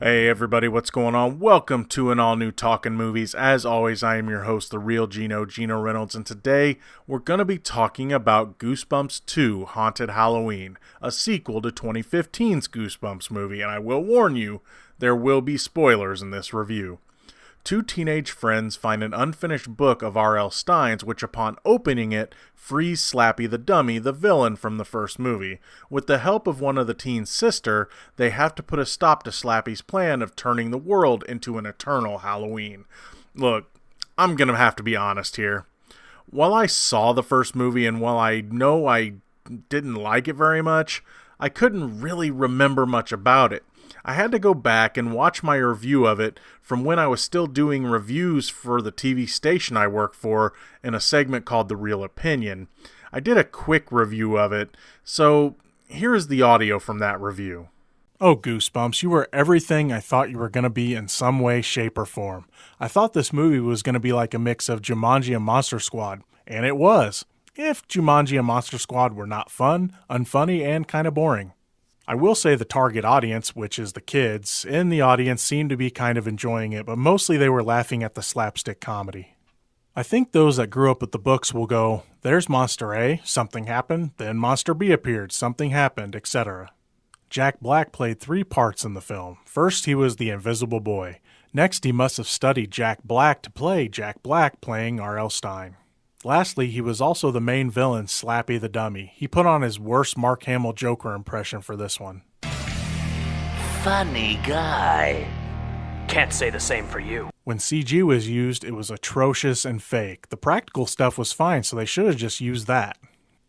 Hey everybody, what's going on? Welcome to an all-new Talkin Movies. As always, I am your host, the real Geno Reynolds, and today we're going to be talking about Goosebumps 2: Haunted Halloween, a sequel to 2015's Goosebumps movie, and I will warn you, there will be spoilers in this review. Two teenage friends find an unfinished book of R.L. Stine's, which upon opening it, frees Slappy the Dummy, the villain from the first movie. With the help of one of the teen's sister, they have to put a stop to Slappy's plan of turning the world into an eternal Halloween. Look, I'm gonna have to be honest here. While I saw the first movie and while I know I didn't like it very much, I couldn't really remember much about it. I had to go back and watch my review of it from when I was still doing reviews for the TV station I work for in a segment called The Real Opinion. I did a quick review of it, so here is the audio from that review. Oh, Goosebumps, you were everything I thought you were going to be in some way, shape, or form. I thought this movie was going to be like a mix of Jumanji and Monster Squad, and it was. If Jumanji and Monster Squad were not fun, unfunny, and kind of boring. I will say the target audience, which is the kids, in the audience seemed to be kind of enjoying it, but mostly they were laughing at the slapstick comedy. I think those that grew up with the books will go, there's Monster A, something happened, then Monster B appeared, something happened, etc. Jack Black played 3 parts in the film. First, he was the Invisible Boy. Next, he must have studied Jack Black to play Jack Black playing R.L. Stine. Lastly, he was also the main villain, Slappy the Dummy. He put on his worst Mark Hamill Joker impression for this one. Funny guy. Can't say the same for you. When CG was used, it was atrocious and fake. The practical stuff was fine, so they should have just used that.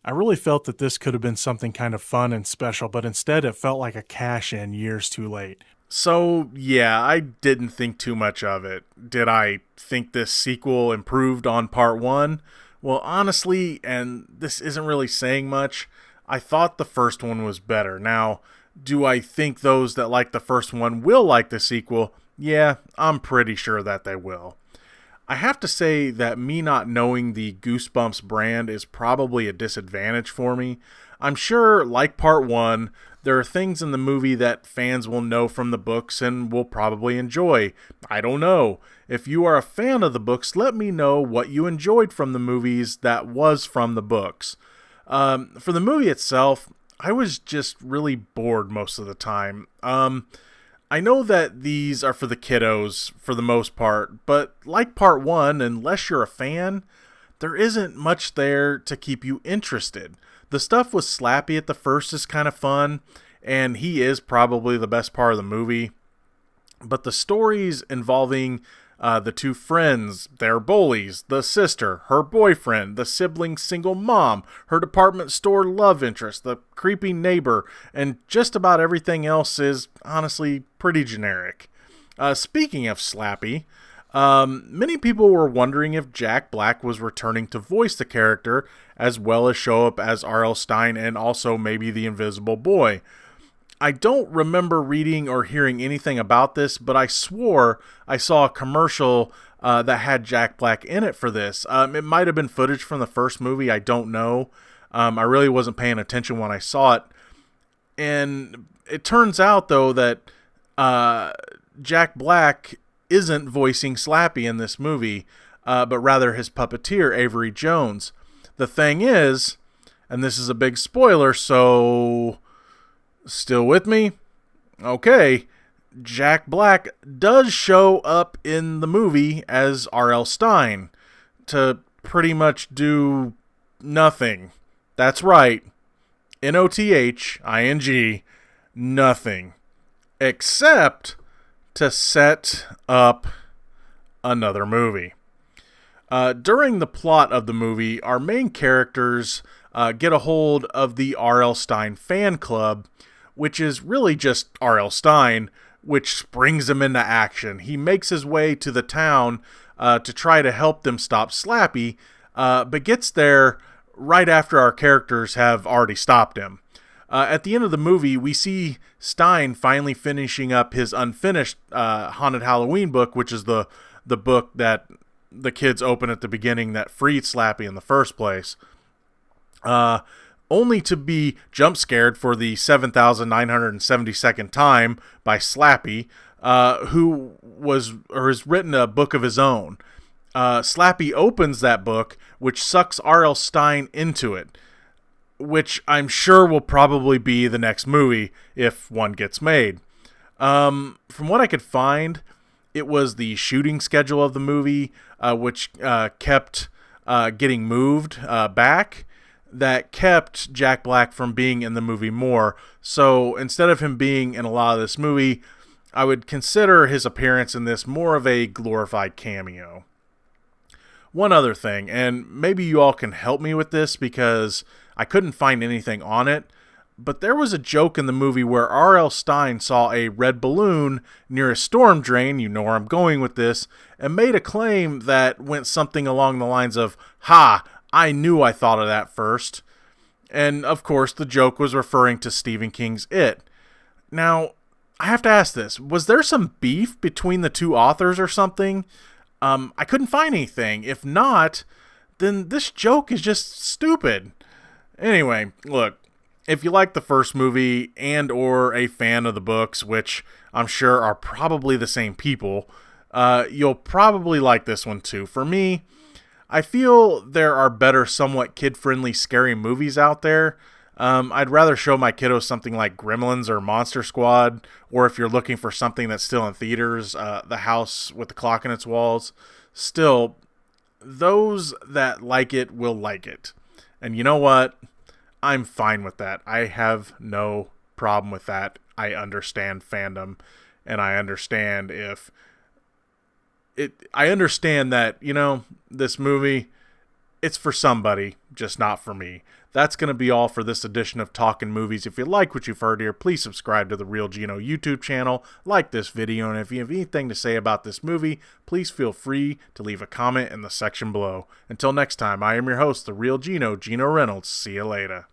I really felt that this could have been something kind of fun and special, but instead it felt like a cash-in years too late. So, yeah, I didn't think too much of it. Did I think this sequel improved on part 1? Well, honestly, and this isn't really saying much, I thought the first one was better. Now, do I think those that like the first one will like the sequel? Yeah, I'm pretty sure that they will. I have to say that me not knowing the Goosebumps brand is probably a disadvantage for me. I'm sure, like part 1, there are things in the movie that fans will know from the books and will probably enjoy. I don't know. If you are a fan of the books, let me know what you enjoyed from the movies that was from the books. For the movie itself, I was just really bored most of the time. I know that these are for the kiddos for the most part, but like part 1, unless you're a fan, there isn't much there to keep you interested. The stuff with Slappy at the first is kind of fun, and he is probably the best part of the movie. But the stories involving the two friends, their bullies, the sister, her boyfriend, the sibling single mom, her department store love interest, the creepy neighbor, and just about everything else is honestly pretty generic. Speaking of Slappy, many people were wondering if Jack Black was returning to voice the character as well as show up as R.L. Stine and also maybe the Invisible Boy. I don't remember reading or hearing anything about this, but I swore I saw a commercial that had Jack Black in it for this. It might have been footage from the first movie, I don't know. I really wasn't paying attention when I saw it. And it turns out, though, that Jack Black isn't voicing Slappy in this movie, but rather his puppeteer, Avery Jones. The thing is, and this is a big spoiler, so still with me? Okay, Jack Black does show up in the movie as R.L. Stine to pretty much do nothing. That's right, Nothing, nothing, except to set up another movie. During the plot of the movie, our main characters get a hold of the R.L. Stine fan club, which is really just R.L. Stine, which springs him into action. He makes his way to the town to try to help them stop Slappy, but gets there right after our characters have already stopped him. At the end of the movie, we see Stine finally finishing up his unfinished Haunted Halloween book, which is the book that the kids open at the beginning that freed Slappy in the first place. Only to be jump scared for the 7,972nd time by Slappy, who has written a book of his own. Slappy opens that book, which sucks R.L. Stine into it, which I'm sure will probably be the next movie if one gets made. From what I could find, it was the shooting schedule of the movie, which kept getting moved back, that kept Jack Black from being in the movie more. So instead of him being in a lot of this movie, I would consider his appearance in this more of a glorified cameo. One other thing, and maybe you all can help me with this because I couldn't find anything on it, but there was a joke in the movie where R.L. Stine saw a red balloon near a storm drain, you know where I'm going with this, and made a claim that went something along the lines of, "Ha, I knew I thought of that first." And of course the joke was referring to Stephen King's It. Now, I have to ask this, was there some beef between the two authors or something? I couldn't find anything. If not, then this joke is just stupid. Anyway, look, if you like the first movie and or a fan of the books, which I'm sure are probably the same people, you'll probably like this one too. For me, I feel there are better, somewhat kid-friendly, scary movies out there. I'd rather show my kiddos something like Gremlins or Monster Squad, or if you're looking for something that's still in theaters, The House with the Clock in its Walls. Still, those that like it will like it. And you know what? I'm fine with that. I have no problem with that. I understand fandom, and I understand I understand that, this movie, it's for somebody, just not for me. That's going to be all for this edition of Talkin Movies. If you like what you've heard here, please subscribe to the Real Geno YouTube channel, like this video, and if you have anything to say about this movie, please feel free to leave a comment in the section below. Until next time, I am your host, the Real Geno, Geno Reynolds. See you later.